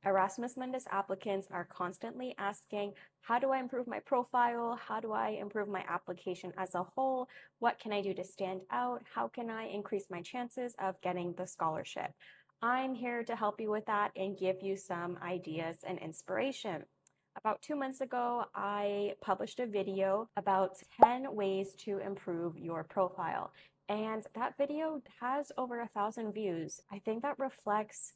Erasmus Mundus applicants are constantly asking, how do I improve my profile? How do I improve my application as a whole? What can I do to stand out? How can I increase my chances of getting the scholarship? I'm here to help you with that and give you some ideas and inspiration. About 2 months ago, I published a video about 10 ways to improve your profile. And that video has over 1,000 views. I think that reflects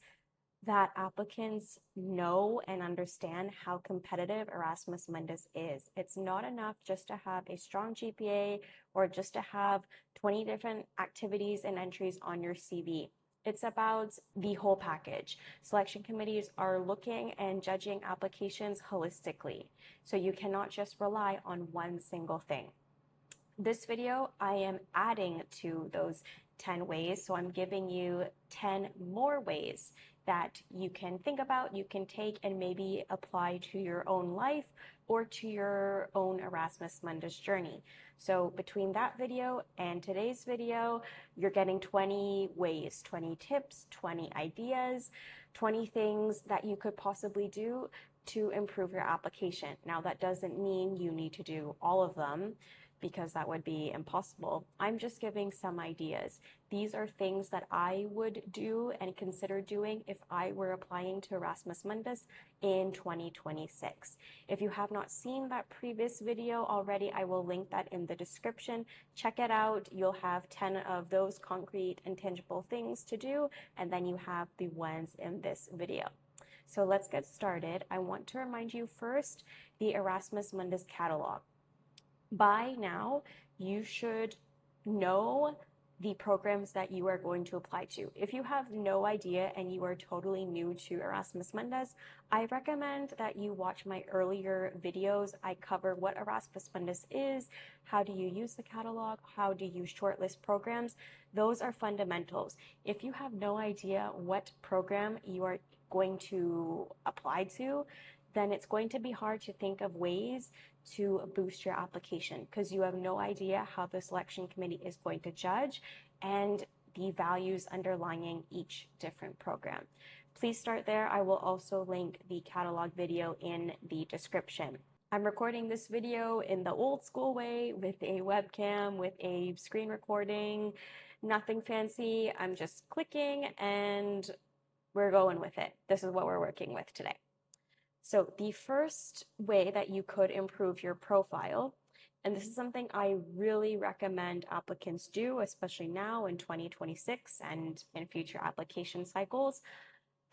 that applicants know and understand how competitive Erasmus Mundus is. It's not enough just to have a strong GPA or just to have 20 different activities and entries on your CV. It's about the whole package. Selection committees are looking and judging applications holistically, so you cannot just rely on one single thing. This video, I am adding to those 10 ways, so I'm giving you 10 more ways that you can think about, you can take and maybe apply to your own life or to your own Erasmus Mundus journey. So between that video and today's video, you're getting 20 ways, 20 tips, 20 ideas, 20 things that you could possibly do to improve your application. Now, that doesn't mean you need to do all of them, because that would be impossible. I'm just giving some ideas. These are things that I would do and consider doing if I were applying to Erasmus Mundus in 2026. If you have not seen that previous video already, I will link that in the description. Check it out. You'll have 10 of those concrete and tangible things to do, and then you have the ones in this video. So let's get started. I want to remind you first, the Erasmus Mundus catalog. By now, you should know the programs that you are going to apply to. If you have no idea and you are totally new to Erasmus Mundus, I recommend that you watch my earlier videos. I cover what Erasmus Mundus is, how do you use the catalog, how do you shortlist programs. Those are fundamentals. If you have no idea what program you are going to apply to, then it's going to be hard to think of ways to boost your application because you have no idea how the selection committee is going to judge and the values underlying each different program. Please start there. I will also link the catalog video in the description. I'm recording this video in the old school way with a webcam, with a screen recording, nothing fancy. I'm just clicking and we're going with it. This is what we're working with today. So the first way that you could improve your profile, and this is something I really recommend applicants do, especially now in 2026 and in future application cycles,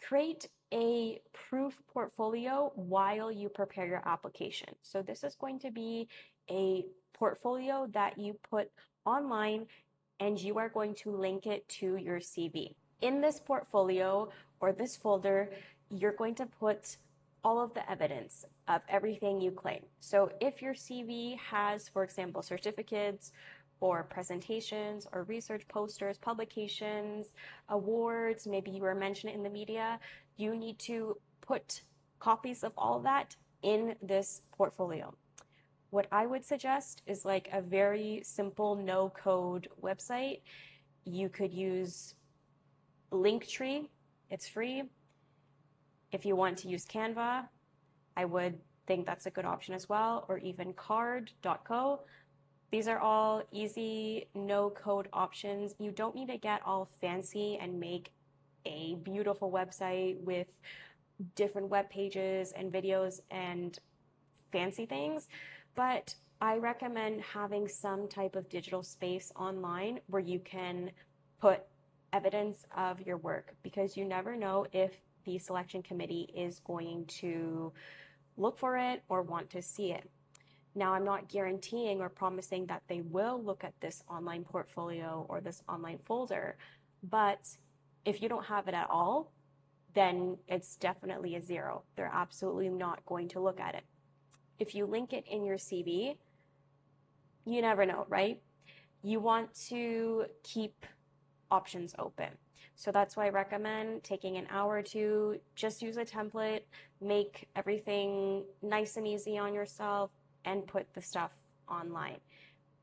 create a proof portfolio while you prepare your application. So this is going to be a portfolio that you put online and you are going to link it to your CV. In this portfolio or this folder, you're going to put all of the evidence of everything you claim. So if your CV has, for example, certificates or presentations or research posters, publications, awards, maybe you were mentioned in the media, you need to put copies of all that in this portfolio. What I would suggest is like a very simple no-code website. You could use Linktree, it's free. If you want to use Canva, I would think that's a good option as well, or even card.co. These are all easy, no-code options. You don't need to get all fancy and make a beautiful website with different web pages and videos and fancy things, but I recommend having some type of digital space online where you can put evidence of your work, because you never know if the selection committee is going to look for it or want to see it. Now, I'm not guaranteeing or promising that they will look at this online portfolio or this online folder, but if you don't have it at all, then it's definitely a zero. They're absolutely not going to look at it. If you link it in your CV, you never know, right? You want to keep options open. So that's why I recommend taking an hour or two, just use a template, make everything nice and easy on yourself, and put the stuff online.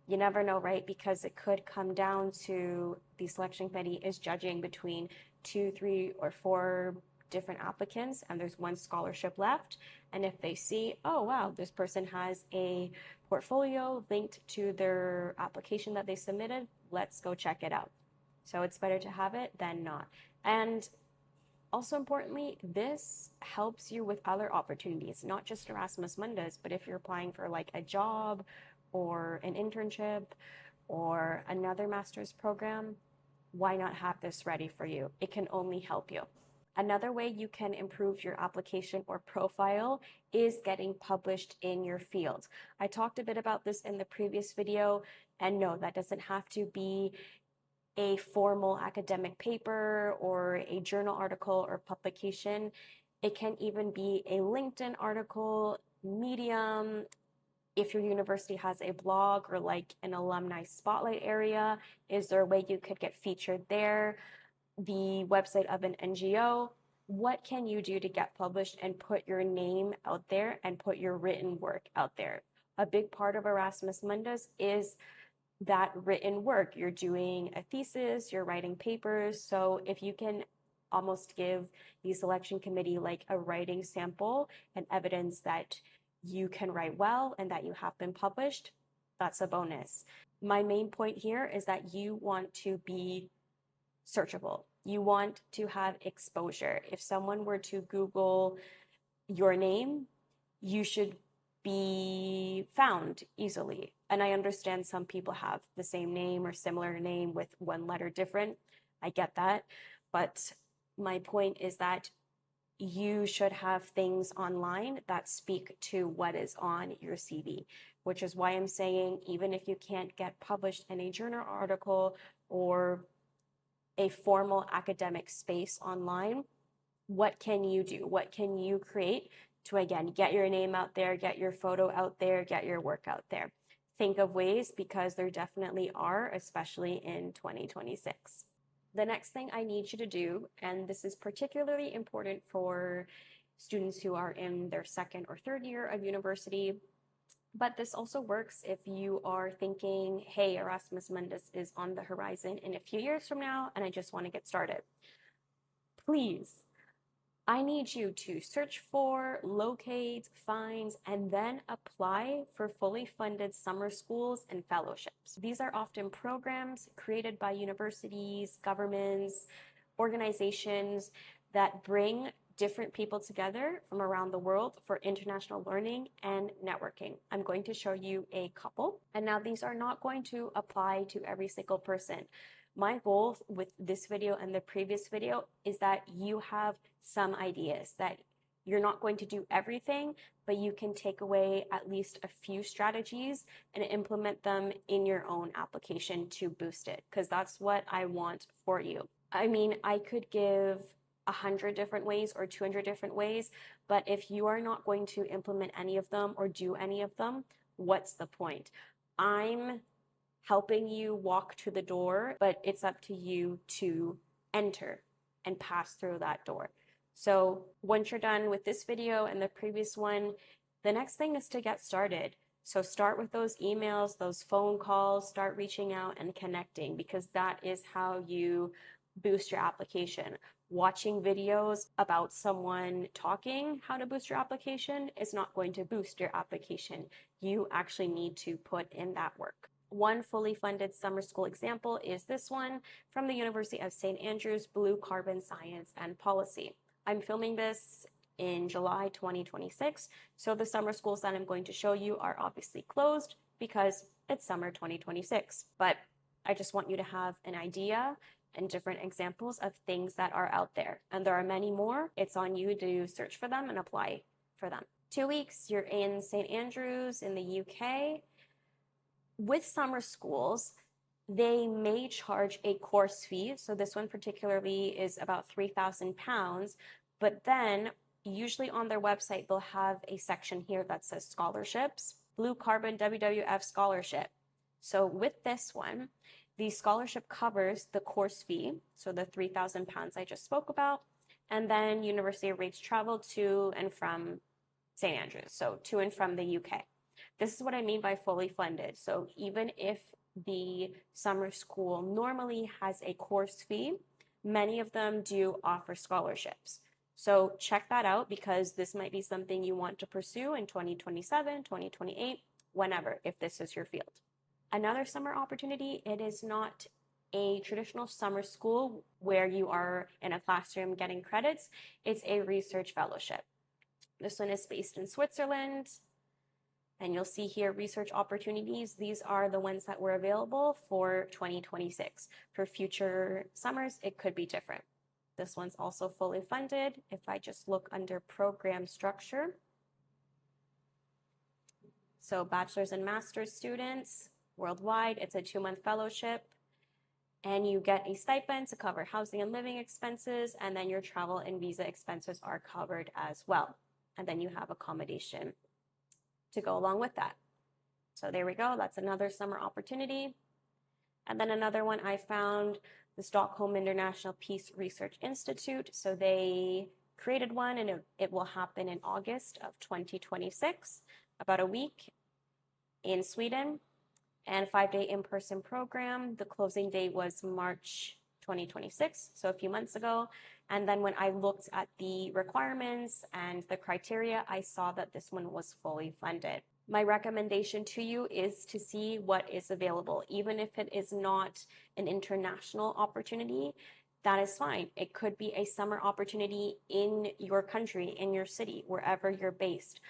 You never know, right? Because it could come down to the selection committee is judging between 2, 3, or 4 different applicants and there's one scholarship left, and if they see, oh wow, this person has a portfolio linked to their application that they submitted, let's go check it out. So it's better to have it than not. And also importantly, this helps you with other opportunities, not just Erasmus Mundus, but if you're applying for like a job or an internship or another master's program, why not have this ready for you? It can only help you. Another way you can improve your application or profile is getting published in your field. I talked a bit about this in the previous video, and no, that doesn't have to be a formal academic paper or a journal article or publication. It can even be a LinkedIn article, Medium. If your university has a blog or like an alumni spotlight area, is there a way you could get featured there? The website of an NGO. What can you do to get published and put your name out there and put your written work out there? A big part of Erasmus Mundus is that written work. You're doing a thesis, you're writing papers. So if you can almost give the selection committee like a writing sample and evidence that you can write well and that you have been published, that's a bonus. My main point here is that you want to be searchable. You want to have exposure. If someone were to Google your name, you should be found easily. And I understand some people have the same name or similar name with one letter different. I get that. But my point is that you should have things online that speak to what is on your CV, which is why I'm saying even if you can't get published in a journal article or a formal academic space online, what can you do? What can you create to, again, get your name out there, get your photo out there, get your work out there? Think of ways, because there definitely are, especially in 2026. The next thing I need you to do, and this is particularly important for students who are in their second or third year of university, but this also works if you are thinking, hey, Erasmus Mundus is on the horizon in a few years from now, and I just want to get started. Please, I need you to search for, locate, find, and then apply for fully funded summer schools and fellowships. These are often programs created by universities, governments, organizations that bring different people together from around the world for international learning and networking. I'm going to show you a couple. And now these are not going to apply to every single person. My goal with this video and the previous video is that you have some ideas, that you're not going to do everything, but you can take away at least a few strategies and implement them in your own application to boost it, because that's what I want for you. I mean, I could give 100 different ways or 200 different ways, but if you are not going to implement any of them or do any of them, what's the point? I'm helping you walk to the door, but it's up to you to enter and pass through that door. So once you're done with this video and the previous one, the next thing is to get started. So start with those emails, those phone calls, start reaching out and connecting, because that is how you boost your application. Watching videos about someone talking how to boost your application is not going to boost your application. You actually need to put in that work. One fully funded summer school example is this one from the University of St. Andrews, Blue Carbon Science and Policy. I'm filming this in July 2026, so the summer schools that I'm going to show you are obviously closed because it's summer 2026. But I just want you to have an idea and different examples of things that are out there. And there are many more. It's on you to search for them and apply for them. 2 weeks, you're in St. Andrews in the UK. With summer schools, they may charge a course fee. So this one particularly is about £3,000, but then usually on their website, they'll have a section here that says scholarships, Blue Carbon WWF scholarship. So with this one, the scholarship covers the course fee, so the £3,000 I just spoke about, and then university rates travel to and from St. Andrews, so to and from the UK. This is what I mean by fully funded. So even if the summer school normally has a course fee, many of them do offer scholarships. So check that out because this might be something you want to pursue in 2027, 2028, whenever, if this is your field. Another summer opportunity, it is not a traditional summer school where you are in a classroom getting credits. It's a research fellowship. This one is based in Switzerland. And you'll see here research opportunities. These are the ones that were available for 2026. For future summers, it could be different. This one's also fully funded. If I just look under program structure. So bachelor's and master's students worldwide, it's a 2-month fellowship. And you get a stipend to cover housing and living expenses, and then your travel and visa expenses are covered as well. And then you have accommodation to go along with that. So there we go. That's another summer opportunity. And then another one I found, the Stockholm International Peace Research Institute. So they created one, and it will happen in August of 2026, about a week in Sweden, and 5-day in-person program. The closing date was March 2026, so a few months ago. And then when I looked at the requirements and the criteria, I saw that this one was fully funded. My recommendation to you is to see what is available. Even if it is not an international opportunity, that is fine. It could be a summer opportunity in your country, in your city, wherever you're based.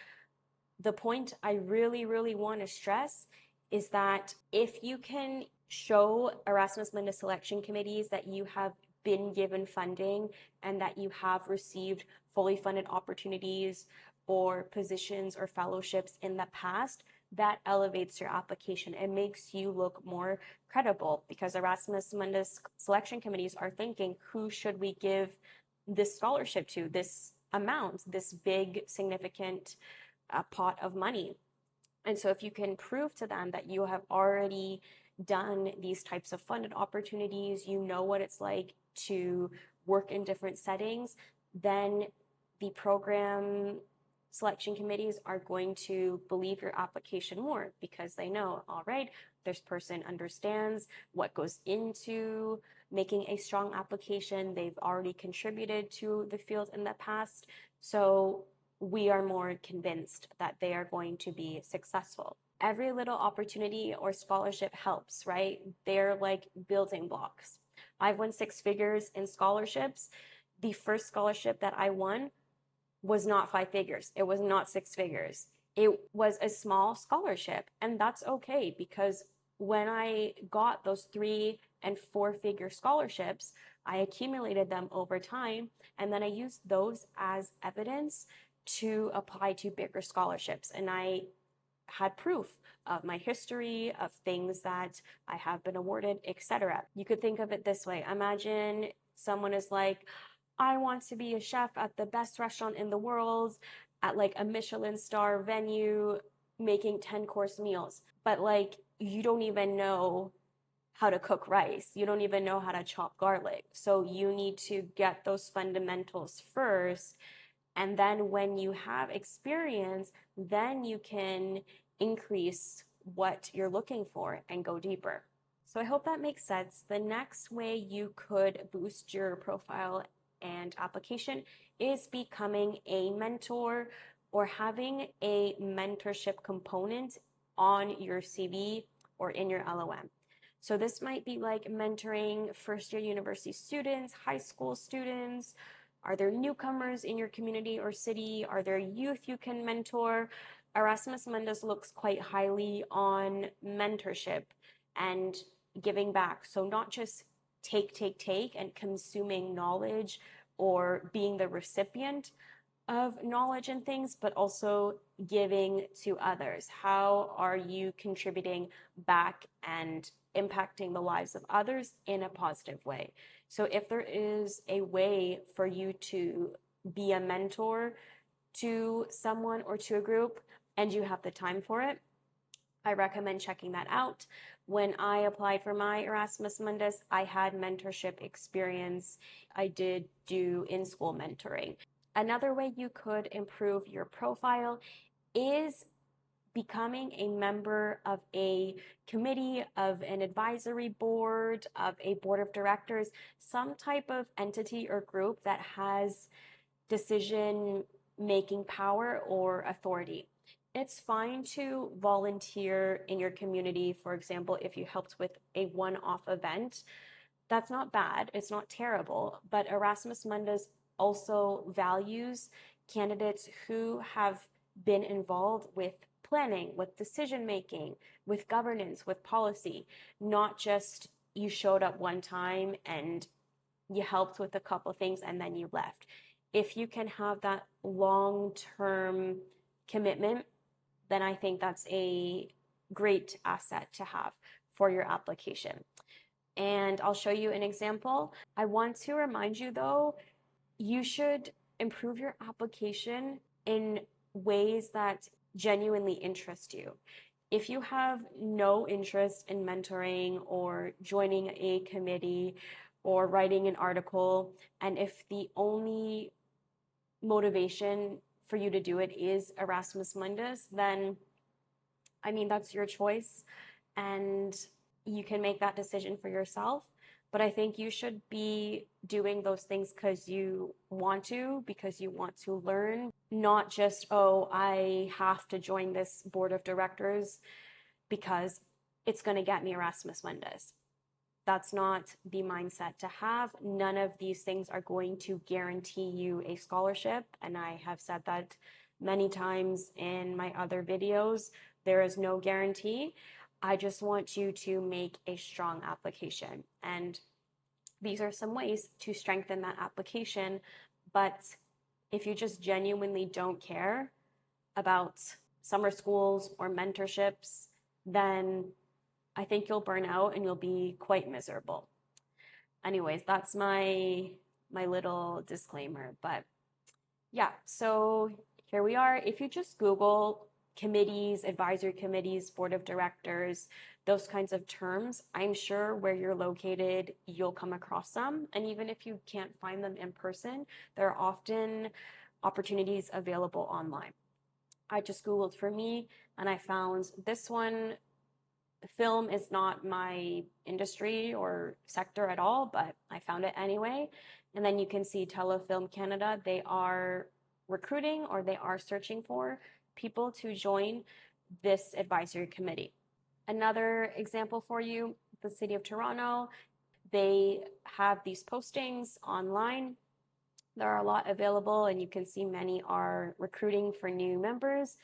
The point I really, really want to stress is that if you can show Erasmus Mundus selection committees that you have been given funding and that you have received fully funded opportunities or positions or fellowships in the past, that elevates your application. It makes you look more credible because Erasmus Mundus selection committees are thinking, who should we give this scholarship to, this amount, this big, significant pot of money? And so if you can prove to them that you have already done these types of funded opportunities, you know what it's like to work in different settings, then the program selection committees are going to believe your application more because they know, all right, this person understands what goes into making a strong application. They've already contributed to the field in the past. So we are more convinced that they are going to be successful. Every little opportunity or scholarship helps, right? They're like building blocks. I've won 6 figures in scholarships. The first scholarship that I won was not 5 figures. It was not 6 figures. It was a small scholarship, and that's okay because when I got those 3 and 4 figure scholarships, I accumulated them over time, and then I used those as evidence to apply to bigger scholarships. And I had proof of my history, of things that I have been awarded, etc. You could think of it this way. Imagine someone is like, I want to be a chef at the best restaurant in the world, at like a Michelin star venue, making 10-course meals. But like, you don't even know how to cook rice. You don't even know how to chop garlic. So you need to get those fundamentals first. And then when you have experience, then you can increase what you're looking for and go deeper. So I hope that makes sense. The next way you could boost your profile and application is becoming a mentor or having a mentorship component on your CV or in your LOM. So this might be like mentoring first-year university students, high school students. Are there newcomers in your community or city? Are there youth you can mentor? Erasmus Mundus looks quite highly on mentorship and giving back. So not just take and consuming knowledge or being the recipient of knowledge and things, but also giving to others. How are you contributing back and impacting the lives of others in a positive way? So if there is a way for you to be a mentor to someone or to a group and you have the time for it, I recommend checking that out. When I applied for my Erasmus Mundus, I had mentorship experience. I did do in-school mentoring. Another way you could improve your profile is becoming a member of a committee, of an advisory board, of a board of directors, some type of entity or group that has decision-making power or authority. It's fine to volunteer in your community. For example, if you helped with a one-off event, that's not bad. It's not terrible. But Erasmus Mundus also values candidates who have been involved with planning, with decision making, with governance, with policy, not just you showed up one time and you helped with a couple things and then you left. If you can have that long-term commitment, then I think that's a great asset to have for your application. And I'll show you an example. I want to remind you though, you should improve your application in ways that genuinely interest you. If you have no interest in mentoring or joining a committee or writing an article, and if the only motivation for you to do it is Erasmus Mundus, then I mean, that's your choice and you can make that decision for yourself. But I think you should be doing those things because you want to learn, not just, oh, I have to join this board of directors because it's going to get me Erasmus Mundus. That's not the mindset to have. None of these things are going to guarantee you a scholarship. And I have said that many times in my other videos. There is no guarantee. I just want you to make a strong application. And these are some ways to strengthen that application. But if you just genuinely don't care about summer schools or mentorships, then I think you'll burn out and you'll be quite miserable. Anyways, that's my little disclaimer. But yeah, so here we are. If you just Google committees, advisory committees, board of directors, those kinds of terms, I'm sure where you're located, you'll come across them. And even if you can't find them in person, there are often opportunities available online. I just Googled for me and I found this one. Film is not my industry or sector at all, but I found it anyway. And then you can see Telefilm Canada, they are recruiting or they are searching for people to join this advisory committee. Another example for you, the City of Toronto, they have these postings online. There are a lot available and you can see many are recruiting for new members.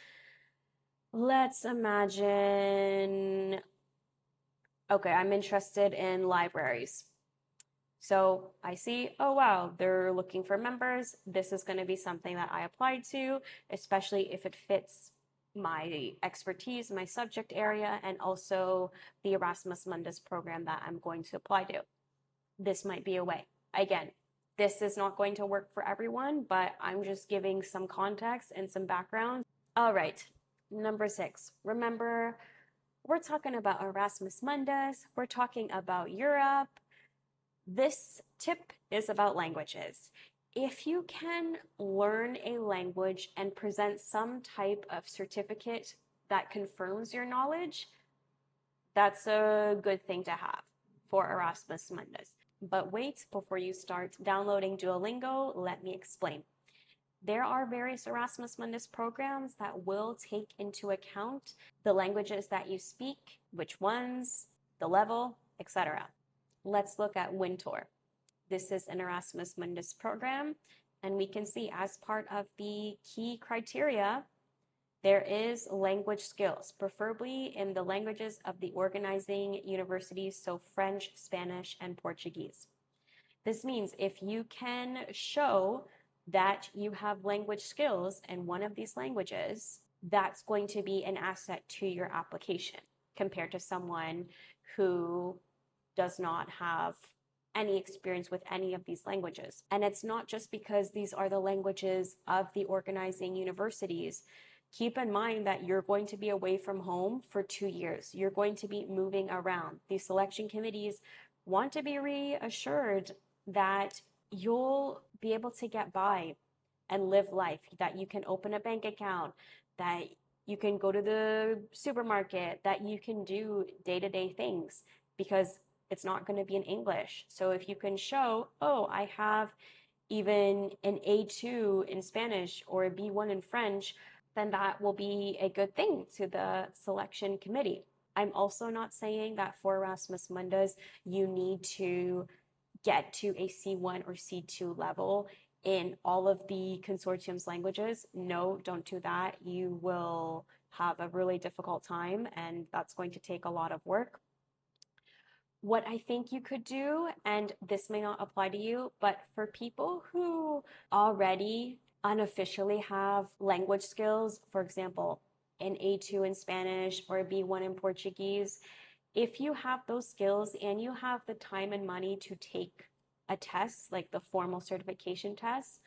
Let's imagine, okay, I'm interested in libraries. So I see, oh wow, they're looking for members. This is going to be something that I applied to, especially if it fits my expertise, my subject area, and also the Erasmus Mundus program that I'm going to apply to. This might be a way. Again, this is not going to work for everyone, but I'm just giving some context and some background. All right, number 6. Remember, we're talking about Erasmus Mundus. We're talking about Europe. This tip is about languages. If you can learn a language and present some type of certificate that confirms your knowledge, that's a good thing to have for Erasmus Mundus. But wait, before you start downloading Duolingo, let me explain. There are various Erasmus Mundus programs that will take into account the languages that you speak, which ones, the level, etc. Let's look at Wintour. This is an Erasmus Mundus program, and we can see as part of the key criteria, there is language skills, preferably in the languages of the organizing universities, so French, Spanish, and Portuguese. This means if you can show that you have language skills in one of these languages, that's going to be an asset to your application compared to someone who does not have any experience with any of these languages. And it's not just because these are the languages of the organizing universities. Keep in mind that you're going to be away from home for 2 years. You're going to be moving around. These selection committees want to be reassured that you'll be able to get by and live life, that you can open a bank account, that you can go to the supermarket, that you can do day-to-day things, because it's not going to be in English. So if you can show, oh, I have even an A2 in Spanish or a B1 in French, then that will be a good thing to the selection committee. I'm also not saying that for Erasmus Mundus, you need to get to a C1 or C2 level in all of the consortium's languages. No, don't do that. You will have a really difficult time, and that's going to take a lot of work. What I think you could do, and this may not apply to you, but for people who already unofficially have language skills, for example, an A2 in Spanish or a B1 in Portuguese, if you have those skills and you have the time and money to take a test, like the formal certification test,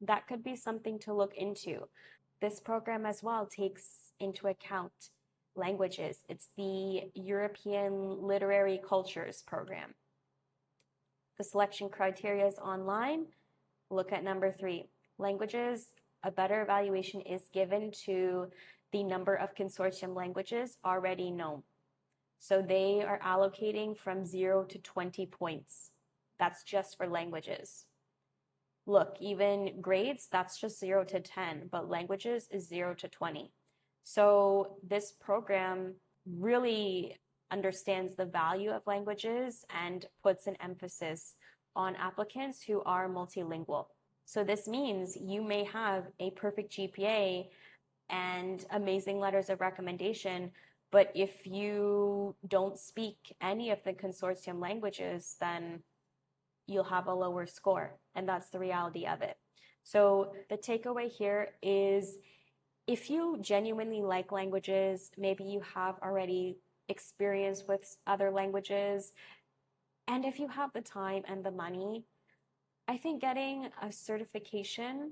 that could be something to look into. This program as well takes into account languages. It's the European Literary Cultures program. The selection criteria is online. Look at number 3. Languages, a better evaluation is given to the number of consortium languages already known. So they are allocating from 0 to 20 points. That's just for languages. Look, even grades, that's just 0 to 10, but languages is 0 to 20. So this program really understands the value of languages and puts an emphasis on applicants who are multilingual. So this means you may have a perfect GPA and amazing letters of recommendation, but if you don't speak any of the consortium languages, then you'll have a lower score, and that's the reality of it. So the takeaway here is, if you genuinely like languages, maybe you have already experience with other languages, and if you have the time and the money, I think getting a certification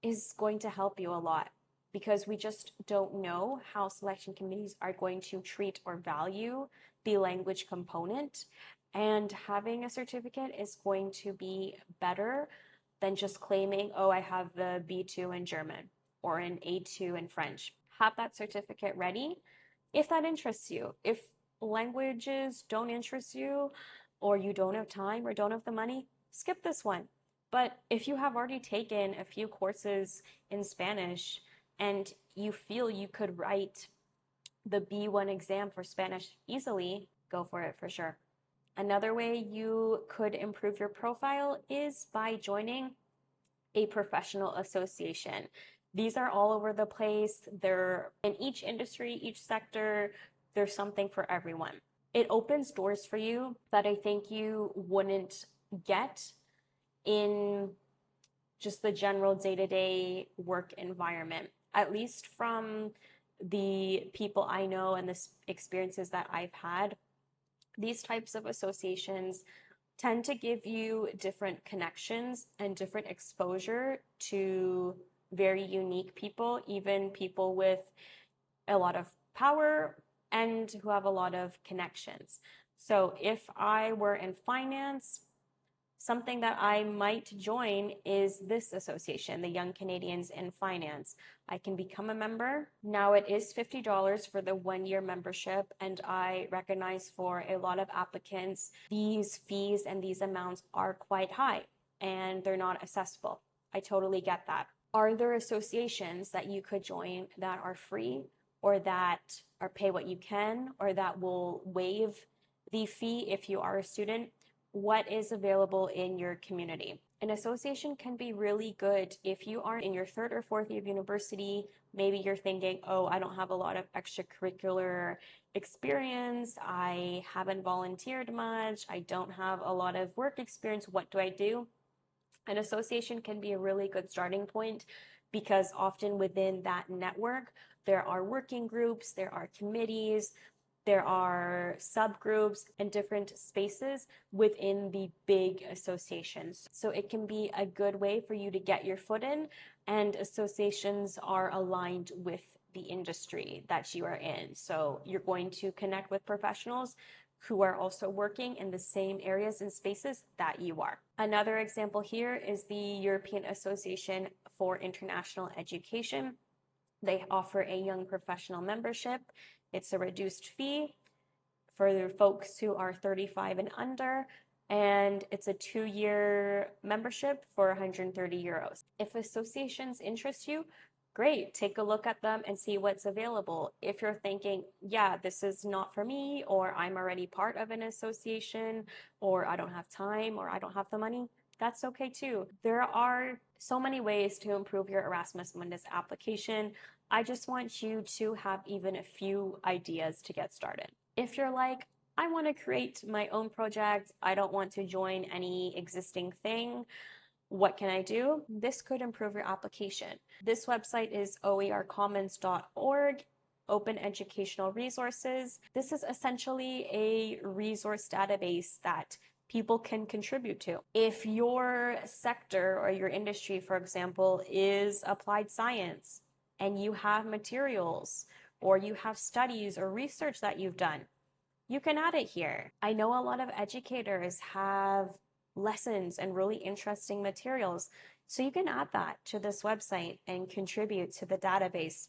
is going to help you a lot, because we just don't know how selection committees are going to treat or value the language component. And having a certificate is going to be better than just claiming, oh, I have the B2 in German or an A2 in French. Have that certificate ready if that interests you. If languages don't interest you, or you don't have time or don't have the money, skip this one. But if you have already taken a few courses in Spanish and you feel you could write the B1 exam for Spanish easily, go for it for sure. Another way you could improve your profile is by joining a professional association. These are all over the place. They're in each industry, each sector, there's something for everyone. It opens doors for you that I think you wouldn't get in just the general day-to-day work environment, at least from the people I know and the experiences that I've had. These types of associations tend to give you different connections and different exposure to very unique people, even people with a lot of power and who have a lot of connections. So if I were in finance, something that I might join is this association, the Young Canadians in Finance. I can become a member. Now it is $50 for the 1-year membership, and I recognize for a lot of applicants, these fees and these amounts are quite high and they're not accessible. I totally get that. Are there associations that you could join that are free, or that are pay what you can, or that will waive the fee if you are a student? What is available in your community? An association can be really good if you are in your 3rd or 4th year of university. Maybe you're thinking, oh, I don't have a lot of extracurricular experience. I haven't volunteered much. I don't have a lot of work experience. What do I do? An association can be a really good starting point, because often within that network, there are working groups, there are committees, there are subgroups and different spaces within the big associations. So it can be a good way for you to get your foot in, and associations are aligned with the industry that you are in. So you're going to connect with professionals who are also working in the same areas and spaces that you are. Another example here is the European Association for International Education. They offer a young professional membership. It's a reduced fee for the folks who are 35 and under. and it's a 2-year membership for 130 euros. If associations interest you, great, take a look at them and see what's available. If you're thinking, yeah, this is not for me, or I'm already part of an association, or I don't have time, or I don't have the money, that's okay too. There are so many ways to improve your Erasmus Mundus application. I just want you to have even a few ideas to get started. If you're like, I want to create my own project, I don't want to join any existing thing, what can I do? This could improve your application. This website is oercommons.org, Open Educational Resources. This is essentially a resource database that people can contribute to. If your sector or your industry, for example, is applied science and you have materials or you have studies or research that you've done, you can add it here. I know a lot of educators have lessons and really interesting materials, so you can add that to this website and contribute to the database.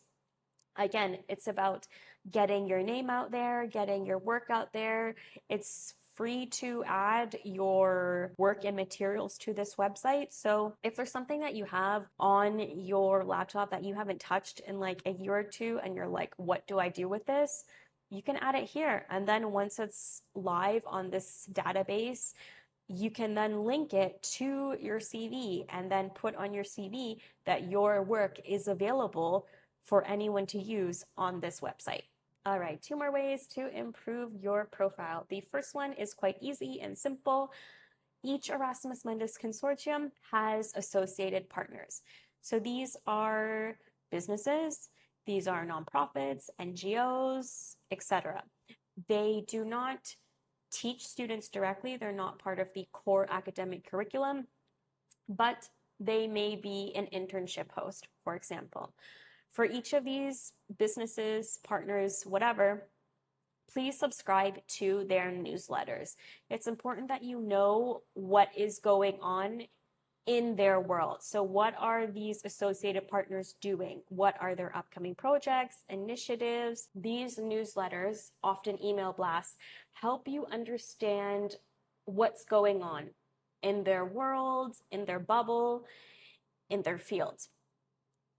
Again, it's about getting your name out there, getting your work out there. It's free to add your work and materials to this website. So if there's something that you have on your laptop that you haven't touched in like a year or two and you're like, what do I do with this? You can add it here. And then once it's live on this database, you can then link it to your CV and then put on your CV that your work is available for anyone to use on this website. All right, 2 more ways to improve your profile. The first one is quite easy and simple. Each Erasmus Mundus consortium has associated partners. So these are businesses, these are nonprofits, NGOs, etc. They do not teach students directly. They're not part of the core academic curriculum, but they may be an internship host, for example. For each of these businesses, partners, whatever, please subscribe to their newsletters. It's important that you know what is going on in their world. So what are these associated partners doing? What are their upcoming projects, initiatives? These newsletters, often email blasts, help you understand what's going on in their world, in their bubble, in their field.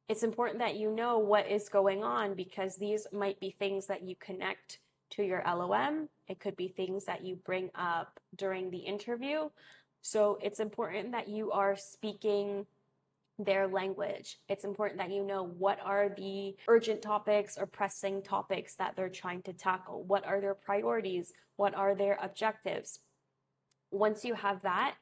It's important that you know what is going on because these might be things that you connect to your LOM. It could be things that you bring up during the interview. So it's important that you are speaking their language. It's important that you know what are the urgent topics or pressing topics that they're trying to tackle. What are their priorities? What are their objectives? Once you have that,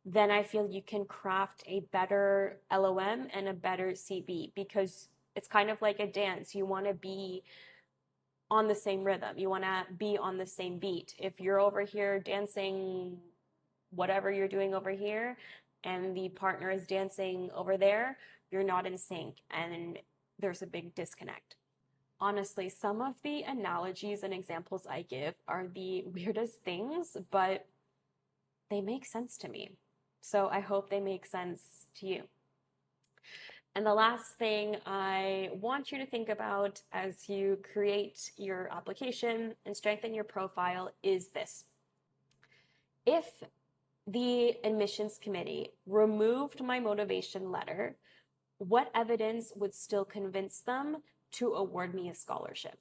then I feel you can craft a better LOM and a better CV because it's kind of like a dance. You want to be on the same rhythm. You want to be on the same beat. If you're over here dancing whatever you're doing over here and the partner is dancing over there, you're not in sync and there's a big disconnect. Honestly, some of the analogies and examples I give are the weirdest things, but they make sense to me. So I hope they make sense to you. And the last thing I want you to think about as you create your application and strengthen your profile is this. If the admissions committee removed my motivation letter, what evidence would still convince them to award me a scholarship?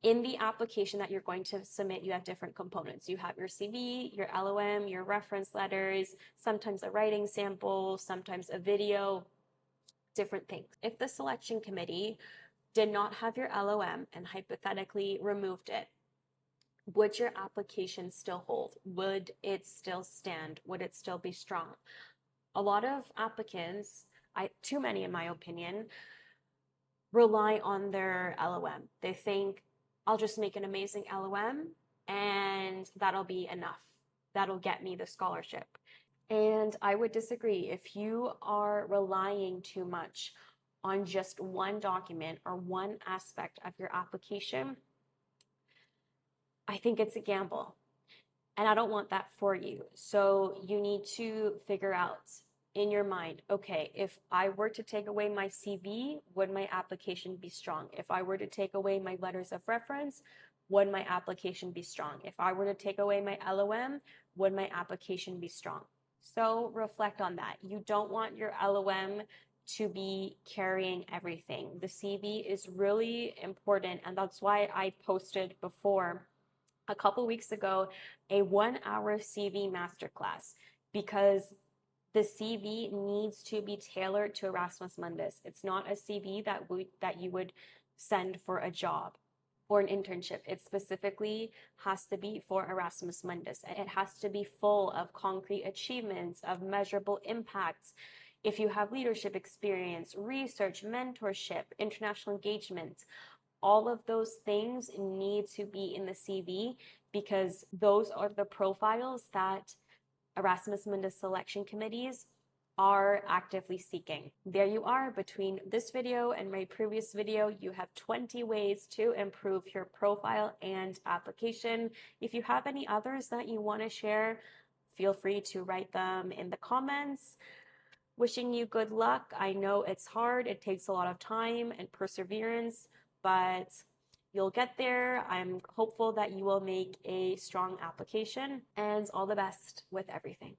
In the application that you're going to submit, you have different components. You have your CV, your LOM, your reference letters, sometimes a writing sample, sometimes a video, different things. If the selection committee did not have your LOM and hypothetically removed it, would your application still hold? Would it still stand? Would it still be strong? A lot of applicants, too many in my opinion, rely on their LOM. They think, I'll just make an amazing LOM and that'll be enough. That'll get me the scholarship. And I would disagree. If you are relying too much on just one document or one aspect of your application, I think it's a gamble. And I don't want that for you. So you need to figure out in your mind, okay, if I were to take away my CV, would my application be strong? If I were to take away my letters of reference, would my application be strong? If I were to take away my LOM, would my application be strong? So reflect on that. You don't want your LOM to be carrying everything. The CV is really important, and that's why I posted before a couple weeks ago a 1 hour CV masterclass, because the CV needs to be tailored to Erasmus Mundus. It's not a CV that you would send for a job or an internship. It specifically has to be for Erasmus Mundus. It has to be full of concrete achievements, of measurable impacts. If you have leadership experience, research, mentorship, international engagement, all of those things need to be in the CV, because those are the profiles that Erasmus Mundus selection committees are actively seeking. There you are. Between this video and my previous video, you have 20 ways to improve your profile and application. If you have any others that you want to share, feel free to write them in the comments. Wishing you good luck. I know it's hard. It takes a lot of time and perseverance, but you'll get there. I'm hopeful that you will make a strong application, and all the best with everything.